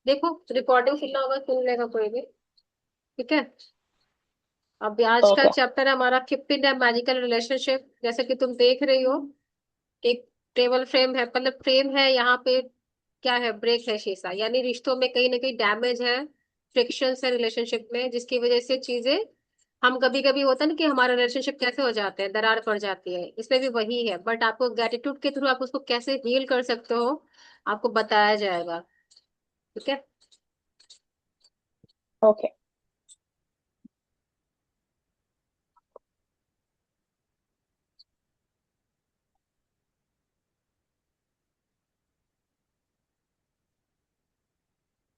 देखो, रिकॉर्डिंग सुनना होगा, सुन लेगा कोई भी। ठीक है। अब आज का ओके। चैप्टर है हमारा 15 है मैजिकल रिलेशनशिप। जैसे कि तुम देख रही हो, एक टेबल फ्रेम है, मतलब फ्रेम है यहाँ पे। क्या है? ब्रेक है, शीशा, यानी रिश्तों में कहीं ना कहीं डैमेज है, फ्रिक्शंस है रिलेशनशिप में, जिसकी वजह से चीजें, हम कभी कभी होता है ना कि हमारा रिलेशनशिप कैसे हो जाते हैं, दरार पड़ जाती है, इसमें भी वही है। बट आपको ग्रेटिट्यूड के थ्रू आप उसको कैसे हील कर सकते हो, आपको बताया जाएगा। ठीक है। ओके।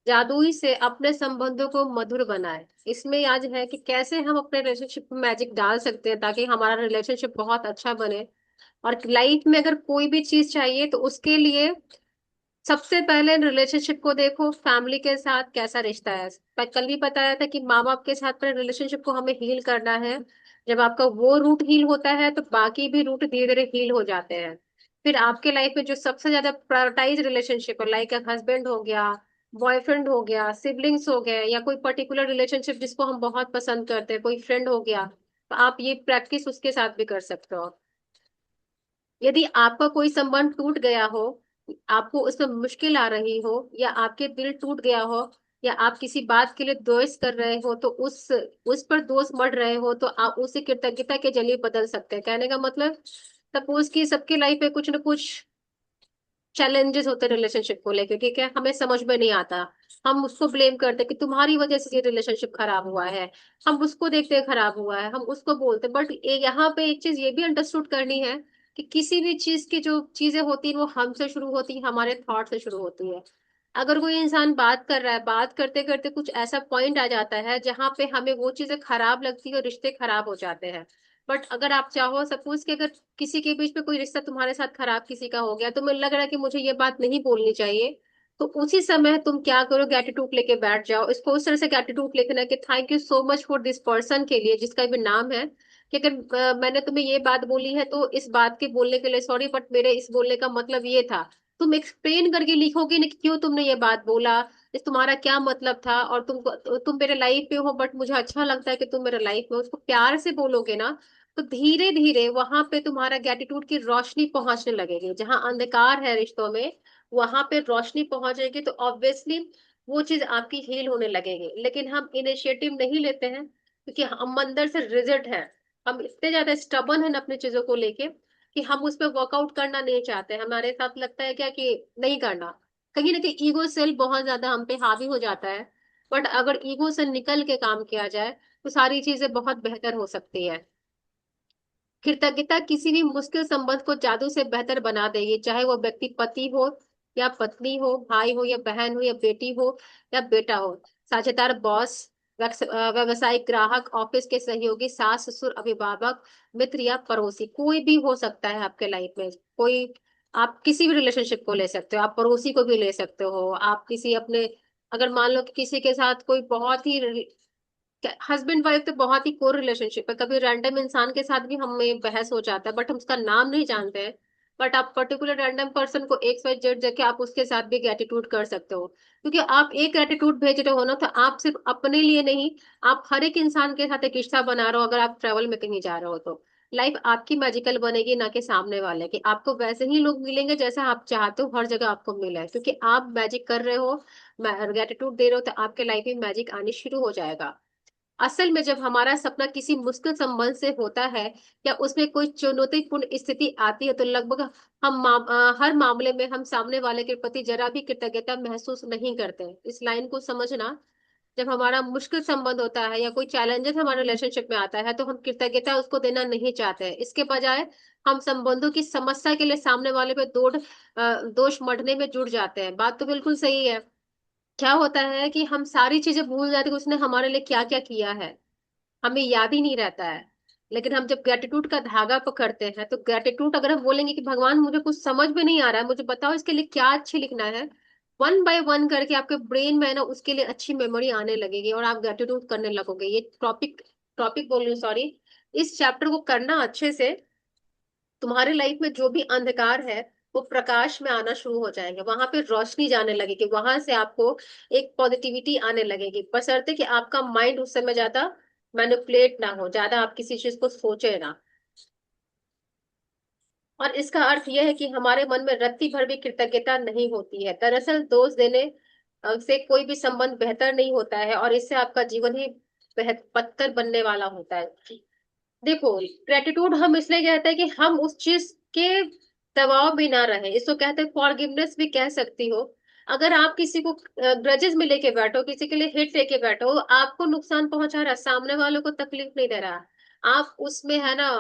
जादुई से अपने संबंधों को मधुर बनाए, इसमें आज है कि कैसे हम अपने रिलेशनशिप में मैजिक डाल सकते हैं ताकि हमारा रिलेशनशिप बहुत अच्छा बने। और लाइफ में अगर कोई भी चीज चाहिए तो उसके लिए सबसे पहले रिलेशनशिप को देखो, फैमिली के साथ कैसा रिश्ता है। पर कल भी बताया था कि माँ बाप के साथ पर रिलेशनशिप को हमें हील करना है। जब आपका वो रूट हील होता है तो बाकी भी रूट धीरे धीरे हील हो जाते हैं। फिर आपके लाइफ में जो सबसे ज्यादा प्रायोरिटाइज रिलेशनशिप है, लाइक हस्बैंड हो गया, बॉयफ्रेंड हो गया, सिबलिंग्स हो गए, या कोई पर्टिकुलर रिलेशनशिप जिसको हम बहुत पसंद करते हैं, कोई फ्रेंड हो गया, तो आप ये प्रैक्टिस उसके साथ भी कर सकते हो। यदि आपका कोई संबंध टूट गया हो, आपको उसमें मुश्किल आ रही हो, या आपके दिल टूट गया हो, या आप किसी बात के लिए दोष कर रहे हो, तो उस पर दोष मढ़ रहे हो, तो आप उसे कृतज्ञता के जरिए बदल सकते हैं। कहने का मतलब, सपोज कि सबकी लाइफ में कुछ न कुछ चैलेंजेस होते हैं रिलेशनशिप को लेकर, ठीक है, हमें समझ में नहीं आता, हम उसको ब्लेम करते हैं कि तुम्हारी वजह से ये रिलेशनशिप खराब हुआ है, हम उसको देखते हैं खराब हुआ है, हम उसको बोलते हैं। बट यहाँ पे एक चीज ये भी अंडरस्टूड करनी है कि किसी भी चीज की जो चीजें होती हैं वो हमसे शुरू होती है, हमारे थॉट से शुरू होती है। अगर कोई इंसान बात कर रहा है, बात करते करते कुछ ऐसा पॉइंट आ जाता है जहां पे हमें वो चीजें खराब लगती है और रिश्ते खराब हो जाते हैं। बट अगर आप चाहो, सपोज कि अगर किसी के बीच में कोई रिश्ता तुम्हारे साथ खराब किसी का हो गया, तो मुझे लग रहा है कि मुझे ये बात नहीं बोलनी चाहिए, तो उसी समय तुम क्या करो, ग्रेटिट्यूड लेके बैठ जाओ। इसको उस तरह से ग्रेटिट्यूड लिखना कि thank you so much for this person, के लिए जिसका भी नाम है, कि अगर मैंने तुम्हें ये बात बोली है तो इस बात के बोलने के लिए सॉरी, बट मेरे इस बोलने का मतलब ये था। तुम एक्सप्लेन करके लिखोगे ना कि क्यों तुमने ये बात बोला, इस तुम्हारा क्या मतलब था, और तुम मेरे लाइफ में हो बट मुझे अच्छा लगता है कि तुम मेरे लाइफ में हो, उसको प्यार से बोलोगे ना, तो धीरे धीरे वहां पे तुम्हारा ग्रेटिट्यूड की रोशनी पहुंचने लगेगी। जहां अंधकार है रिश्तों में, वहां पे रोशनी पहुंचेगी, तो ऑब्वियसली वो चीज आपकी हील होने लगेगी। लेकिन हम इनिशिएटिव नहीं लेते हैं क्योंकि हम अंदर से रिजिड है, हम इतने ज्यादा स्टबन हैं अपनी चीजों को लेके कि हम उस पर वर्कआउट करना नहीं चाहते। हमारे साथ लगता है क्या कि नहीं करना, कहीं ना कहीं ईगो सेल बहुत ज्यादा हम पे हावी हो जाता है। बट अगर ईगो से निकल के काम किया जाए तो सारी चीजें बहुत बेहतर हो सकती है। कृतज्ञता किसी भी मुश्किल संबंध को जादू से बेहतर बना देगी, चाहे वो व्यक्ति पति हो या पत्नी हो, भाई हो या बहन हो, या बेटी हो या बेटा हो, साझेदार, बॉस, व्यवसायिक ग्राहक, ऑफिस के सहयोगी, सास ससुर, अभिभावक, मित्र या पड़ोसी, कोई भी हो सकता है आपके लाइफ में। कोई, आप किसी भी रिलेशनशिप को ले सकते हो, आप पड़ोसी को भी ले सकते हो, आप किसी अपने, अगर मान लो कि किसी के साथ कोई बहुत ही, हस्बैंड वाइफ तो बहुत ही कोर रिलेशनशिप है, कभी रैंडम इंसान के साथ भी हमें बहस हो जाता है बट हम उसका नाम नहीं जानते हैं, बट आप पर्टिकुलर रैंडम पर्सन को एक्स वाई जेड देके आप उसके साथ भी ग्रेटिट्यूड कर सकते हो। क्योंकि आप एक ग्रेटिट्यूड भेज रहे हो ना, तो आप सिर्फ अपने लिए नहीं, आप हर एक इंसान के साथ एक रिश्ता बना रहे हो। अगर आप ट्रेवल में कहीं जा रहे हो तो लाइफ आपकी मैजिकल बनेगी, ना कि सामने वाले की। आपको वैसे ही लोग मिलेंगे जैसा आप चाहते हो हर जगह आपको मिला है, क्योंकि आप मैजिक कर रहे हो, ग्रेटिट्यूड दे रहे हो, तो आपके लाइफ में मैजिक आनी शुरू हो जाएगा। असल में जब हमारा सपना किसी मुश्किल संबंध से होता है या उसमें कोई चुनौतीपूर्ण स्थिति आती है, तो लगभग हर मामले में हम सामने वाले के प्रति जरा भी कृतज्ञता महसूस नहीं करते। इस लाइन को समझना, जब हमारा मुश्किल संबंध होता है या कोई चैलेंजेस हमारे रिलेशनशिप में आता है, तो हम कृतज्ञता उसको देना नहीं चाहते हैं। इसके बजाय हम संबंधों की समस्या के लिए सामने वाले पे दोष मढ़ने में जुड़ जाते हैं। बात तो बिल्कुल सही है। क्या होता है कि हम सारी चीजें भूल जाते हैं कि उसने हमारे लिए क्या क्या किया है, हमें याद ही नहीं रहता है। लेकिन हम जब ग्रेटिट्यूड का धागा पकड़ते हैं, तो ग्रेटिट्यूड अगर हम बोलेंगे कि भगवान मुझे कुछ समझ में नहीं आ रहा है, मुझे बताओ इसके लिए क्या अच्छी लिखना है, वन बाय वन करके आपके ब्रेन में ना उसके लिए अच्छी मेमोरी आने लगेगी और आप ग्रेटिट्यूड करने लगोगे। ये टॉपिक टॉपिक बोल रही हूँ, सॉरी, इस चैप्टर को करना अच्छे से, तुम्हारे लाइफ में जो भी अंधकार है वो प्रकाश में आना शुरू हो जाएंगे, वहां पे रोशनी जाने लगेगी, वहां से आपको एक पॉजिटिविटी आने लगेगी, बशर्ते कि आपका माइंड उस समय ज्यादा मैनिपुलेट ना हो, ज्यादा आप किसी चीज को सोचे ना। और इसका अर्थ यह है कि हमारे मन में रत्ती भर भी कृतज्ञता नहीं होती है। दरअसल दोष देने से कोई भी संबंध बेहतर नहीं होता है, और इससे आपका जीवन ही बदतर बनने वाला होता है। देखो, ग्रेटिट्यूड हम इसलिए कहते हैं कि हम उस चीज के दबाव में ना रहे, इसको कहते हैं फॉरगिवनेस भी कह सकती हो। अगर आप किसी को ग्रजेस में लेके बैठो, किसी के लिए हिट लेके बैठो, आपको नुकसान पहुंचा रहा है, सामने वालों को तकलीफ नहीं दे रहा, आप उसमें है ना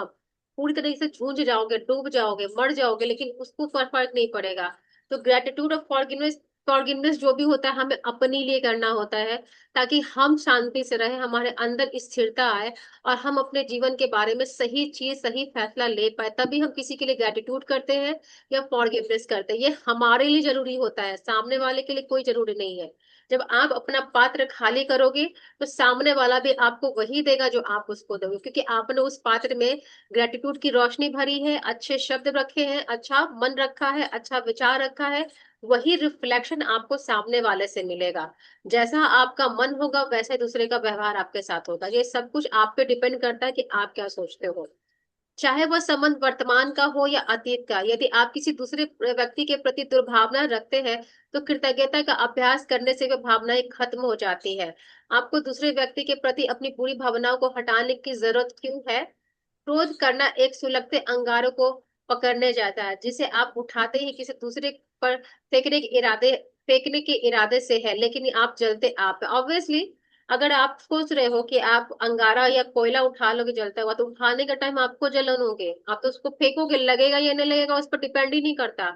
पूरी तरीके से जूझ जाओगे, डूब जाओगे, मर जाओगे, लेकिन उसको फर्क नहीं पड़ेगा। तो ग्रेटिट्यूड और फॉरगिवनेस, फॉरगिवनेस जो भी होता है हमें अपने लिए करना होता है, ताकि हम शांति से रहे, हमारे अंदर स्थिरता आए, और हम अपने जीवन के बारे में सही चीज, सही फैसला ले पाए। तभी हम किसी के लिए ग्रेटिट्यूड करते हैं या फॉरगिवनेस करते हैं। ये हमारे लिए जरूरी होता है, सामने वाले के लिए कोई जरूरी नहीं है। जब आप अपना पात्र खाली करोगे, तो सामने वाला भी आपको वही देगा जो आप उसको दोगे, क्योंकि आपने उस पात्र में ग्रेटिट्यूड की रोशनी भरी है, अच्छे शब्द रखे हैं, अच्छा मन रखा है, अच्छा विचार रखा है। वही रिफ्लेक्शन आपको सामने वाले से मिलेगा। जैसा आपका मन होगा वैसा ही दूसरे का व्यवहार आपके साथ होगा। ये सब कुछ आप पे डिपेंड करता है कि आप क्या सोचते हो। चाहे वह संबंध वर्तमान का हो या अतीत का, यदि आप किसी दूसरे व्यक्ति के प्रति दुर्भावना रखते हैं, तो कृतज्ञता का अभ्यास करने से वह भावनाएं खत्म हो जाती है। आपको दूसरे व्यक्ति के प्रति अपनी बुरी भावनाओं को हटाने की जरूरत क्यों है? क्रोध करना एक सुलगते अंगारों को पकड़ने जाता है, जिसे आप उठाते ही किसी दूसरे पर फेंकने के इरादे फेंकने के इरादे से है, लेकिन आप जलते आप ऑब्वियसली। अगर आप सोच रहे हो कि आप अंगारा या कोयला उठा लोगे जलता हुआ, तो उठाने का टाइम आपको जलन होगे, आप तो उसको फेंकोगे, लगेगा या नहीं लगेगा उस पर डिपेंड ही नहीं करता।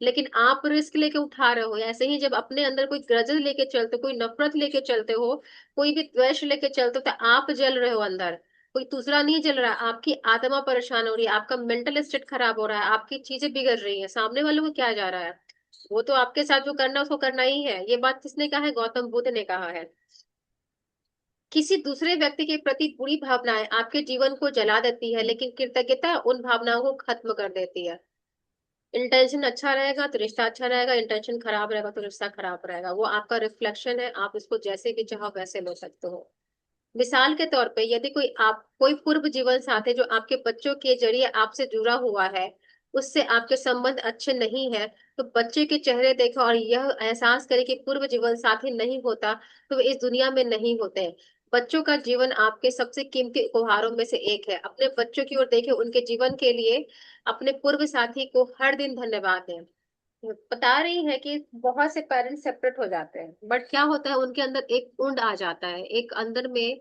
लेकिन आप रिस्क लेके उठा रहे हो। ऐसे ही जब अपने अंदर कोई ग्रजेस लेके चलते हो, कोई नफरत लेके चलते हो, कोई भी द्वेष लेके चलते हो, तो आप जल रहे हो अंदर, कोई दूसरा नहीं जल रहा है। आपकी आत्मा परेशान हो रही है, आपका मेंटल स्टेट खराब हो रहा है, आपकी चीजें बिगड़ रही है, सामने वालों को क्या जा रहा है? वो तो आपके साथ जो करना है उसको करना ही है। ये बात किसने कहा है? गौतम बुद्ध ने कहा है। किसी दूसरे व्यक्ति के प्रति बुरी भावनाएं आपके जीवन को जला देती है, लेकिन कृतज्ञता उन भावनाओं को खत्म कर देती है। इंटेंशन अच्छा रहेगा तो रिश्ता अच्छा रहेगा, इंटेंशन खराब रहेगा तो रिश्ता खराब रहेगा। वो आपका रिफ्लेक्शन है, आप इसको जैसे भी चाहो वैसे लो सकते हो। मिसाल के तौर पे, यदि कोई पूर्व जीवन साथी जो आपके बच्चों के जरिए आपसे जुड़ा हुआ है, उससे आपके संबंध अच्छे नहीं है, तो बच्चे के चेहरे देखो और यह एहसास करें कि पूर्व जीवन साथी नहीं होता तो वे इस दुनिया में नहीं होते। बच्चों का जीवन आपके सबसे कीमती उपहारों में से एक है। अपने बच्चों की ओर देखें, उनके जीवन के लिए अपने पूर्व साथी को हर दिन धन्यवाद दें। बता रही है कि बहुत से पेरेंट्स सेपरेट हो जाते हैं, बट क्या होता है, उनके अंदर एक उंड आ जाता है, एक अंदर में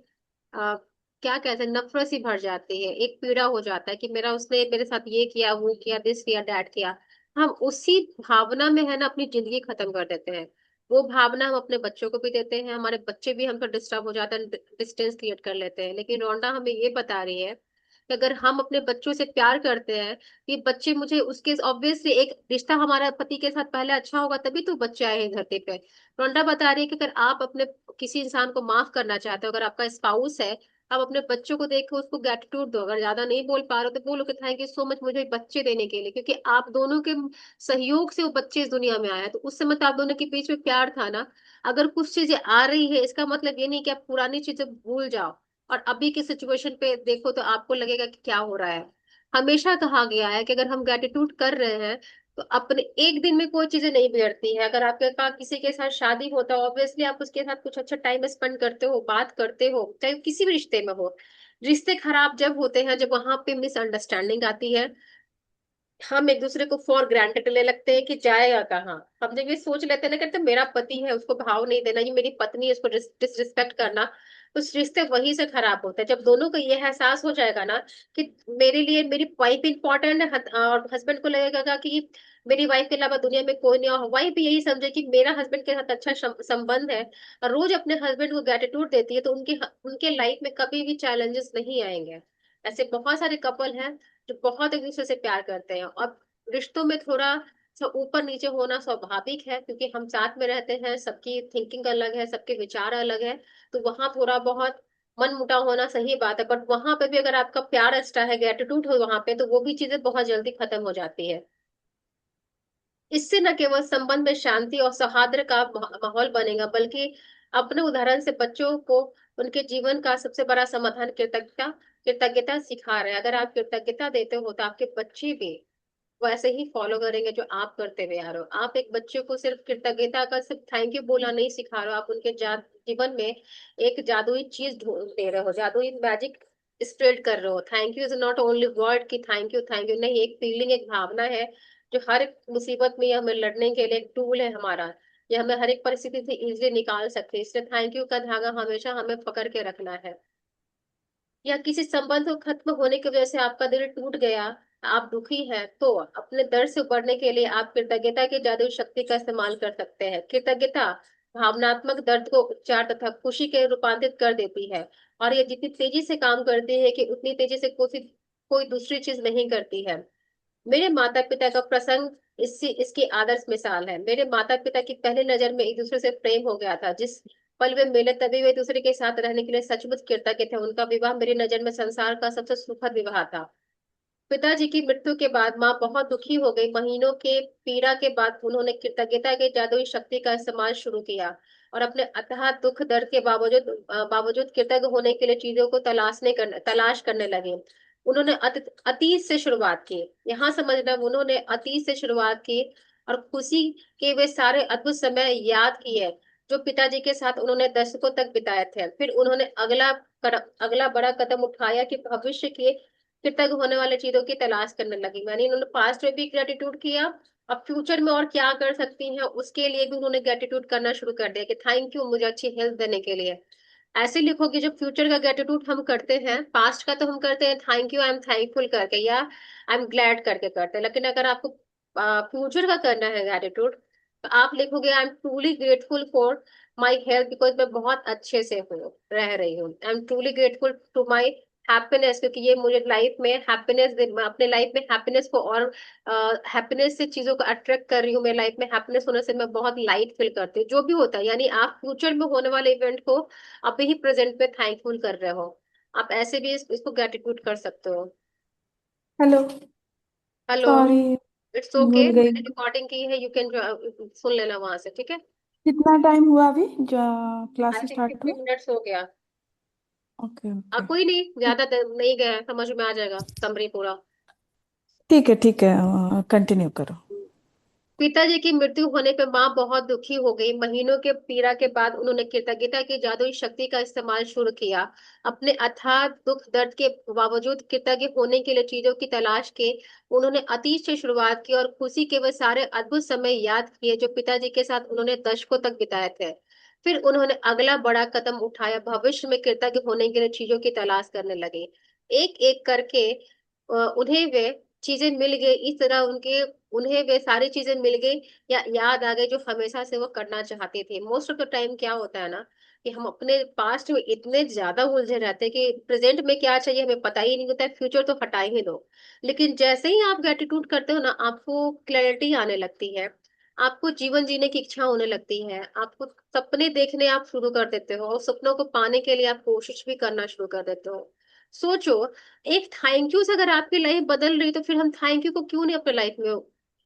क्या कहते हैं, नफरत सी भर जाती है, एक पीड़ा हो जाता है कि मेरा उसने मेरे साथ ये किया, वो किया, दिस किया, दैट किया। हम उसी भावना में है ना अपनी जिंदगी खत्म कर देते हैं। वो भावना हम अपने बच्चों को भी देते हैं, हमारे बच्चे भी हम पर डिस्टर्ब हो जाते हैं, डिस्टेंस क्रिएट कर लेते हैं। लेकिन रोंडा हमें ये बता रही है कि अगर हम अपने बच्चों से प्यार करते हैं, कि बच्चे मुझे उसके ऑब्वियसली एक रिश्ता हमारा पति के साथ पहले अच्छा होगा तभी तो बच्चे आए हैं धरती पे। रोंडा बता रही है कि अगर आप अपने किसी इंसान को माफ करना चाहते हो, अगर आपका स्पाउस है, आप अपने बच्चों को देखो, उसको ग्रेटिट्यूड दो। अगर ज्यादा नहीं बोल पा रहे हो तो बोलो कि थैंक यू सो मच मुझे बच्चे देने के लिए, क्योंकि आप दोनों के सहयोग से वो बच्चे इस दुनिया में आया है। तो उस समय तो आप दोनों के बीच में प्यार था ना। अगर कुछ चीजें आ रही है, इसका मतलब ये नहीं कि आप पुरानी चीजें भूल जाओ और अभी की सिचुएशन पे देखो तो आपको लगेगा कि क्या हो रहा है। हमेशा कहा गया है कि अगर हम ग्रेटिट्यूड कर रहे हैं, तो अपने एक दिन में कोई चीजें नहीं बिगड़ती है। अगर आपके पास किसी के साथ शादी होता है, ऑब्वियसली आप उसके साथ कुछ अच्छा टाइम स्पेंड करते हो, बात करते हो, चाहे किसी भी रिश्ते में हो। रिश्ते खराब जब होते हैं, जब वहां पे मिसअंडरस्टैंडिंग आती है, हम एक दूसरे को फॉर ग्रांटेड ले लगते हैं कि जाएगा कहाँ। हम जब ये सोच लेते हैं ना, कहते हैं, मेरा पति है उसको भाव नहीं देना, ये मेरी पत्नी है उसको डिसरिस्पेक्ट करना, तो रिश्ते वहीं से खराब होते हैं। जब दोनों को ये एहसास हो जाएगा ना कि मेरे लिए मेरी वाइफ इंपॉर्टेंट है, और हस्बैंड को लगेगा कि मेरी वाइफ के अलावा दुनिया में कोई नहीं, और वाइफ भी यही समझे कि मेरा हस्बैंड के साथ अच्छा संबंध है, और रोज अपने हस्बैंड को ग्रेटिट्यूड देती है, तो उनके उनके लाइफ में कभी भी चैलेंजेस नहीं आएंगे। ऐसे बहुत सारे कपल हैं जो बहुत एक दूसरे से प्यार करते हैं। और रिश्तों में थोड़ा सा ऊपर नीचे होना स्वाभाविक है, क्योंकि हम साथ में रहते हैं, सबकी थिंकिंग अलग है, सबके विचार अलग है। तो वहां थोड़ा बहुत मन मुटाव होना सही बात है, बट वहां पे भी अगर आपका प्यार अच्छा है, ग्रेटिट्यूड हो वहां पे, तो वो भी चीजें बहुत जल्दी खत्म हो जाती है। इससे न केवल संबंध में शांति और सौहार्द का माहौल बनेगा, बल्कि अपने उदाहरण से बच्चों को उनके जीवन का सबसे बड़ा समाधान कृतज्ञता कृतज्ञता सिखा रहे हैं। अगर आप कृतज्ञता देते हो तो आपके बच्चे भी वैसे ही फॉलो करेंगे जो आप करते हुए आ रहे हो। आप एक बच्चे को सिर्फ कृतज्ञता का, सिर्फ थैंक यू बोला नहीं सिखा रहे हो, आप उनके जीवन में एक जादुई चीज ढूंढ दे रहे हो, जादुई मैजिक स्प्रेड कर रहे हो। Thank you is not only word की थैंक यू नहीं, एक फीलिंग, एक भावना है जो हर एक मुसीबत में हमें लड़ने के लिए एक टूल है हमारा। ये हमें हर एक परिस्थिति से इजिली निकाल सकते हैं। इसलिए थैंक यू का धागा हमेशा हमें पकड़ के रखना है। या किसी संबंध को खत्म होने की वजह से आपका दिल टूट गया, आप दुखी हैं, तो अपने दर्द से उबरने के लिए आप कृतज्ञता की जादुई शक्ति का इस्तेमाल कर सकते हैं। कृतज्ञता भावनात्मक दर्द को उपचार तथा खुशी के रूपांतरित कर देती है। और ये जितनी तेजी से काम करती है कि उतनी तेजी से कोई दूसरी चीज नहीं करती है। मेरे माता पिता का प्रसंग इसकी आदर्श मिसाल है। मेरे माता पिता की पहली नजर में एक दूसरे से प्रेम हो गया था। जिस पल वे मिले तभी वे एक दूसरे के साथ रहने के लिए सचमुच कृतज्ञ थे। उनका विवाह मेरी नजर में संसार का सबसे सुखद विवाह था। पिताजी की मृत्यु के बाद माँ बहुत दुखी हो गई। महीनों के पीड़ा के बाद उन्होंने कृतज्ञता के जादुई शक्ति का इस्तेमाल शुरू किया और अपने अथाह दुख दर्द के बावजूद कृतज्ञ होने के लिए चीजों को तलाश करने लगे। उन्होंने अतीत से शुरुआत की। यहाँ समझना, उन्होंने अतीत से शुरुआत की और खुशी के वे सारे अद्भुत समय याद किए जो पिताजी के साथ उन्होंने दशकों तक बिताए थे। फिर उन्होंने अगला बड़ा कदम उठाया कि भविष्य के कृतज्ञ होने वाले चीजों की तलाश करने लगी। यानी उन्होंने पास्ट में भी ग्रेटिट्यूड किया, अब फ्यूचर में और क्या कर सकती हैं उसके लिए भी उन्होंने ग्रेटिट्यूड करना शुरू कर दिया कि थैंक यू मुझे अच्छी हेल्थ देने के लिए। ऐसे लिखोगे, जब फ्यूचर का ग्रेटिट्यूड हम करते हैं, पास्ट का तो हम करते हैं thank you, I am thankful करके या आई एम ग्लैड करके करते हैं, लेकिन अगर आपको फ्यूचर का करना है ग्रेटिट्यूड, तो आप लिखोगे I am truly grateful for my health because मैं बहुत अच्छे से हूँ, रह रही हूँ। I am truly grateful to my happiness, क्योंकि ये मुझे लाइफ में हैप्पीनेस, मैं अपने लाइफ में हैप्पीनेस को और हैप्पीनेस से चीजों को अट्रैक्ट कर रही हूँ। मेरे लाइफ में हैप्पीनेस होने से मैं बहुत लाइट फील करती हूँ। जो भी होता है, यानी आप फ्यूचर में होने वाले इवेंट को अभी ही प्रेजेंट में थैंकफुल कर रहे हो। आप ऐसे भी इसको ग्रेटिट्यूड कर सकते हो। Hello. Hello. Sorry, it's okay, भूल गई। मैंने रिकॉर्डिंग की है, यू कैन सुन लेना वहां से, ठीक है। कितना टाइम हुआ अभी जो आई क्लास थिंक स्टार्ट हुआ? 15 मिनट्स हो गया। ओके अब ओके। कोई नहीं, ठीक, ज्यादा नहीं गया, समझ में आ जाएगा समरी पूरा। ठीक है, कंटिन्यू करो। पिताजी की मृत्यु होने पर मां बहुत दुखी हो गई। महीनों के पीड़ा के बाद उन्होंने कृतज्ञता की जादुई शक्ति का इस्तेमाल शुरू किया। अपने अथाह दुख दर्द के बावजूद कृतज्ञ होने के लिए चीजों की तलाश के उन्होंने अतीत से शुरुआत की और खुशी के वे सारे अद्भुत समय याद किए जो पिताजी के साथ उन्होंने दशकों तक बिताए थे। फिर उन्होंने अगला बड़ा कदम उठाया, भविष्य में कृतज्ञ होने के लिए चीजों की तलाश करने लगे। एक एक करके उन्हें वे चीजें मिल गई। इस तरह उन्हें वे सारी चीजें मिल गई या याद आ गई जो हमेशा से वो करना चाहते थे। मोस्ट ऑफ द टाइम क्या होता है ना, कि हम अपने पास्ट में इतने ज्यादा उलझे रहते हैं कि प्रेजेंट में क्या चाहिए हमें पता ही नहीं होता है, फ्यूचर तो हटा ही दो। लेकिन जैसे ही आप ग्रेटिट्यूड करते हो ना, आपको क्लैरिटी आने लगती है, आपको जीवन जीने की इच्छा होने लगती है, आपको सपने देखने आप शुरू कर देते हो और सपनों को पाने के लिए आप कोशिश भी करना शुरू कर देते हो। सोचो, एक थैंक यू से अगर आपकी लाइफ बदल रही तो फिर हम थैंक यू को क्यों नहीं अपने लाइफ में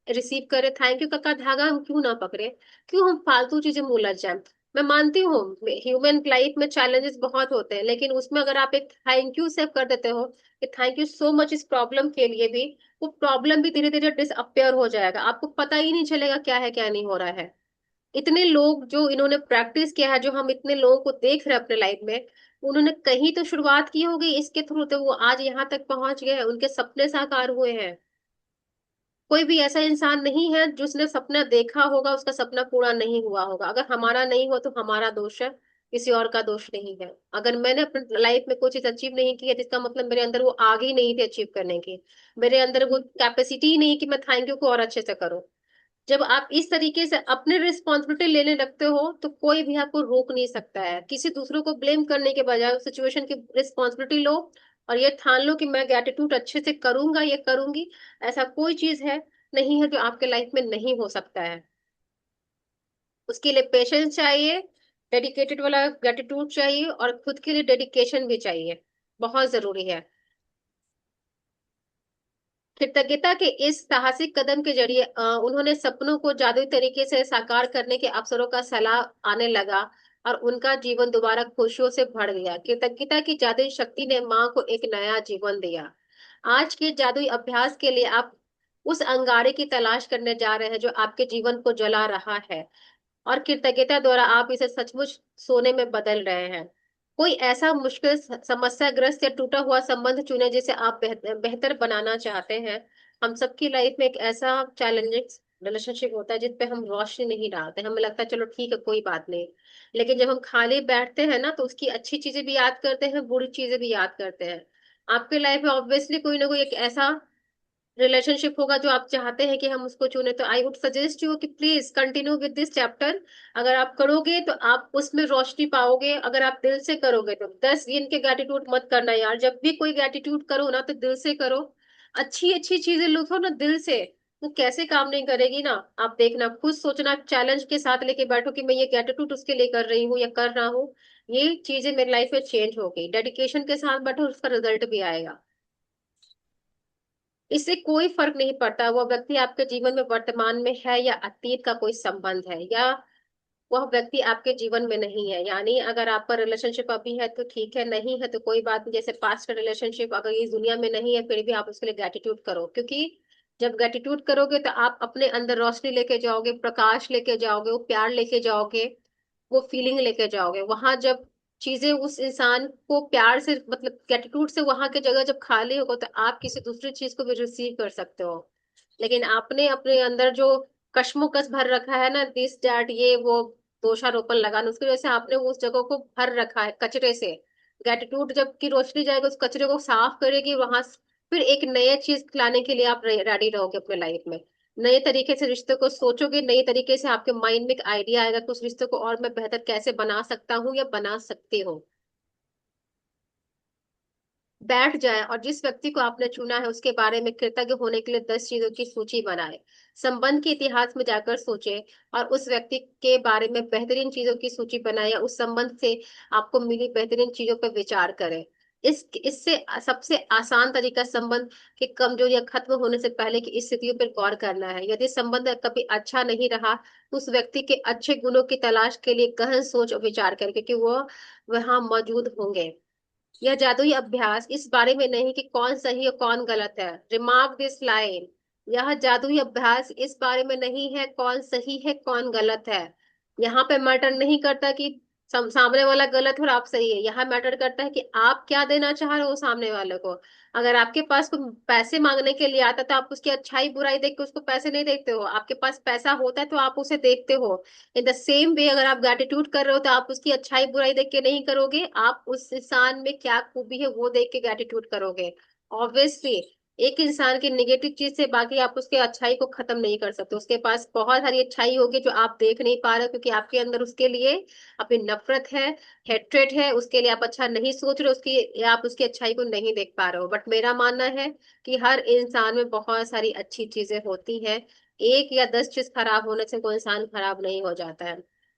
रिसीव करें? थैंक यू का धागा हम क्यों ना पकड़े? क्यों हम फालतू चीजें में उलझ जाए? मैं मानती हूँ ह्यूमन लाइफ में चैलेंजेस बहुत होते हैं, लेकिन उसमें अगर आप एक थैंक यू सेव कर देते हो कि थैंक यू सो मच इस प्रॉब्लम के लिए भी, वो प्रॉब्लम भी धीरे धीरे डिसअपियर हो जाएगा, आपको पता ही नहीं चलेगा क्या है क्या नहीं हो रहा है। इतने लोग जो इन्होंने प्रैक्टिस किया है, जो हम इतने लोगों को देख रहे हैं अपने लाइफ में, उन्होंने कहीं तो शुरुआत की होगी इसके थ्रू, तो वो आज यहाँ तक पहुंच गए हैं, उनके सपने साकार हुए हैं। कोई भी ऐसा इंसान नहीं है जिसने सपना देखा होगा उसका सपना पूरा नहीं हुआ होगा। अगर हमारा नहीं हो तो हमारा दोष है, किसी और का दोष नहीं है। अगर मैंने अपनी लाइफ में कोई चीज अचीव नहीं की है, जिसका मतलब मेरे अंदर वो आगे ही नहीं थी अचीव करने की, मेरे अंदर वो कैपेसिटी ही नहीं कि मैं थैंक यू को और अच्छे से करूं। जब आप इस तरीके से अपने रिस्पॉन्सिबिलिटी लेने लगते हो तो कोई भी आपको रोक नहीं सकता है। किसी दूसरों को ब्लेम करने के बजाय उस सिचुएशन की रिस्पॉन्सिबिलिटी लो और ये ठान लो कि मैं ग्रेटिट्यूड अच्छे से करूंगा, ये करूंगी। ऐसा कोई चीज है नहीं है जो आपके लाइफ में नहीं हो सकता है। उसके लिए पेशेंस चाहिए, डेडिकेटेड वाला ग्रेटिट्यूड चाहिए और खुद के लिए डेडिकेशन भी चाहिए, बहुत जरूरी है। कृतज्ञता के इस साहसिक कदम के जरिए उन्होंने सपनों को जादुई तरीके से साकार करने के अवसरों का सलाह आने लगा और उनका जीवन दोबारा खुशियों से भर गया। कृतज्ञता की जादुई शक्ति ने माँ को एक नया जीवन दिया। आज के जादुई अभ्यास के लिए आप उस अंगारे की तलाश करने जा रहे हैं जो आपके जीवन को जला रहा है, और कृतज्ञता द्वारा आप इसे सचमुच सोने में बदल रहे हैं। कोई ऐसा मुश्किल समस्या ग्रस्त या टूटा हुआ संबंध चुने जिसे आप बेहतर बनाना चाहते हैं। हम सबकी लाइफ में एक ऐसा चैलेंजिंग रिलेशनशिप होता है जिस पे हम रोशनी नहीं डालते, हमें लगता है चलो ठीक है कोई बात नहीं। लेकिन जब हम खाली बैठते हैं ना, तो उसकी अच्छी चीजें भी याद करते हैं, बुरी चीजें भी याद करते हैं। आपके लाइफ में ऑब्वियसली कोई ना कोई एक ऐसा रिलेशनशिप होगा जो आप चाहते हैं कि हम उसको चुने, तो आई वुड सजेस्ट यू कि please continue with this chapter. अगर आप करोगे तो आप उसमें रोशनी पाओगे, अगर आप दिल से करोगे तो। 10 दिन के ग्रेटिट्यूड मत करना यार, जब भी कोई ग्रेटिट्यूड करो ना तो दिल से करो। अच्छी अच्छी चीजें लिखो ना दिल से, वो कैसे काम नहीं करेगी ना। आप देखना, खुद सोचना, चैलेंज के साथ लेके बैठो कि मैं ये ग्रेटिट्यूड उसके लिए कर रही हूँ या कर रहा हूँ, ये चीजें मेरी लाइफ में चेंज हो गई। डेडिकेशन के साथ बैठो, उसका रिजल्ट भी आएगा। इससे कोई फर्क नहीं पड़ता वह व्यक्ति आपके जीवन में वर्तमान में है या अतीत का कोई संबंध है, या वह व्यक्ति आपके जीवन में नहीं है। यानी अगर आपका रिलेशनशिप अभी है तो ठीक है, नहीं है तो कोई बात नहीं। जैसे पास्ट का रिलेशनशिप अगर इस दुनिया में नहीं है फिर भी आप उसके लिए ग्रेटिट्यूड करो, क्योंकि जब ग्रेटिट्यूड करोगे तो आप अपने अंदर रोशनी लेके जाओगे, प्रकाश लेके जाओगे, वो प्यार लेके जाओगे, वो फीलिंग लेके जाओगे। वहां जब चीजें उस इंसान को प्यार से, मतलब ग्रेटिट्यूड से, वहां की जगह जब खाली होगा तो आप किसी दूसरी चीज को भी रिसीव कर सकते हो। लेकिन आपने अपने अंदर जो कश्मोकश भर रखा है ना, दिस दैट ये वो, दोषारोपण लगाना, उसकी वजह से आपने उस जगह को भर रखा है कचरे से। ग्रेटिट्यूड जब की रोशनी जाएगी उस कचरे को साफ करेगी, वहां फिर एक नए चीज लाने के लिए आप रेडी रहोगे अपने लाइफ में। नए तरीके से रिश्ते को सोचोगे, नए तरीके से आपके माइंड में एक आइडिया आएगा कि उस रिश्ते को और मैं बेहतर कैसे बना सकता हूँ या बना सकती हूँ। बैठ जाए और जिस व्यक्ति को आपने चुना है उसके बारे में कृतज्ञ होने के लिए 10 चीजों की सूची बनाए। संबंध के इतिहास में जाकर सोचे और उस व्यक्ति के बारे में बेहतरीन चीजों की सूची बनाए, या उस संबंध से आपको मिली बेहतरीन चीजों पर विचार करें। इससे सबसे आसान तरीका संबंध के कमजोरियां खत्म होने से पहले की स्थितियों पर गौर करना है। यदि संबंध कभी अच्छा नहीं रहा तो उस व्यक्ति के अच्छे गुणों की तलाश के लिए गहन सोच और विचार करें, क्योंकि वो वहां मौजूद होंगे। यह जादुई अभ्यास इस बारे में नहीं कि कौन सही और कौन गलत है। Remark this line. यह जादुई अभ्यास इस बारे में नहीं है कौन सही है कौन गलत है। यहाँ पे मैटर नहीं करता कि सामने वाला गलत है और आप सही है। यहाँ मैटर करता है कि आप क्या देना चाह रहे हो सामने वाले को। अगर आपके पास कोई पैसे मांगने के लिए आता है तो आप उसकी अच्छाई बुराई देख के उसको पैसे नहीं देखते हो। आपके पास पैसा होता है तो आप उसे देखते हो। इन द सेम वे अगर आप ग्रेटिट्यूड कर रहे हो तो आप उसकी अच्छाई बुराई देख के नहीं करोगे, आप उस इंसान में क्या खूबी है वो देख के ग्रेटिट्यूड करोगे। ऑब्वियसली एक इंसान की निगेटिव चीज से बाकी आप उसके अच्छाई को खत्म नहीं कर सकते। उसके पास बहुत सारी अच्छाई होगी जो आप देख नहीं पा रहे हो, क्योंकि आपके अंदर उसके लिए अपनी नफरत है, हेट्रेट है, उसके लिए आप अच्छा नहीं सोच रहे हो उसकी, या आप उसकी अच्छाई को नहीं देख पा रहे हो। बट मेरा मानना है कि हर इंसान में बहुत सारी अच्छी चीजें होती हैं। एक या 10 चीज खराब होने से कोई इंसान खराब नहीं हो जाता है।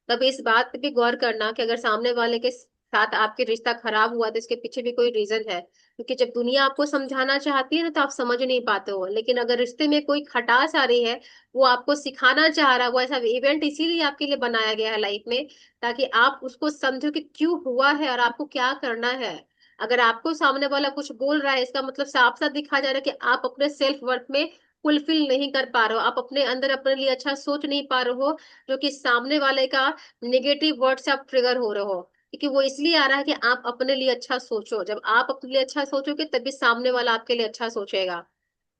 तब इस बात पे भी गौर करना कि अगर सामने वाले के साथ आपके रिश्ता खराब हुआ तो इसके पीछे भी कोई रीजन है। क्योंकि जब दुनिया आपको समझाना चाहती है ना तो आप समझ नहीं पाते हो, लेकिन अगर रिश्ते में कोई खटास आ रही है, वो आपको सिखाना चाह रहा है, वो ऐसा इवेंट इसीलिए आपके लिए बनाया गया है लाइफ में, ताकि आप उसको समझो कि क्यों हुआ है और आपको क्या करना है। अगर आपको सामने वाला कुछ बोल रहा है, इसका मतलब साफ साफ दिखा जा रहा है कि आप अपने सेल्फ वर्थ में फुलफिल नहीं कर पा रहे हो, आप अपने अंदर अपने लिए अच्छा सोच नहीं पा रहे हो, जो कि सामने वाले का नेगेटिव वर्ड से आप ट्रिगर हो रहे हो। क्योंकि वो इसलिए आ रहा है कि आप अपने लिए अच्छा सोचो। जब आप अपने लिए अच्छा सोचोगे तभी सामने वाला आपके लिए अच्छा सोचेगा।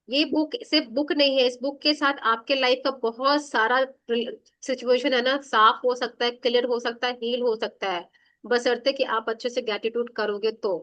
ये बुक सिर्फ बुक नहीं है, इस बुक के साथ आपके लाइफ का बहुत सारा सिचुएशन है ना, साफ हो सकता है, क्लियर हो सकता है, हील हो सकता है, बशर्ते कि आप अच्छे से ग्रेटिट्यूड करोगे तो।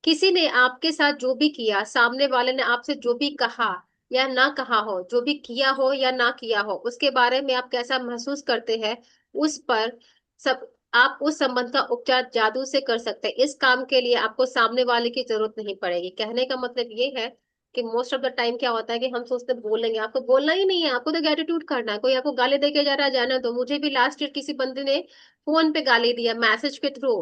किसी ने आपके साथ जो भी किया, सामने वाले ने आपसे जो भी कहा या ना कहा हो, जो भी किया हो या ना किया हो, उसके बारे में आप कैसा महसूस करते हैं, उस पर सब आप उस संबंध का उपचार जादू से कर सकते हैं। इस काम के लिए आपको सामने वाले की जरूरत नहीं पड़ेगी। कहने का मतलब ये है कि मोस्ट ऑफ द टाइम क्या होता है कि हम सोचते हैं बोलेंगे, आपको बोलना ही नहीं है, आपको तो ग्रेटिट्यूड करना है। कोई आपको गाली दे के जा रहा है, जाना दो। मुझे भी लास्ट ईयर किसी बंदे ने फोन पे गाली दिया मैसेज के थ्रू,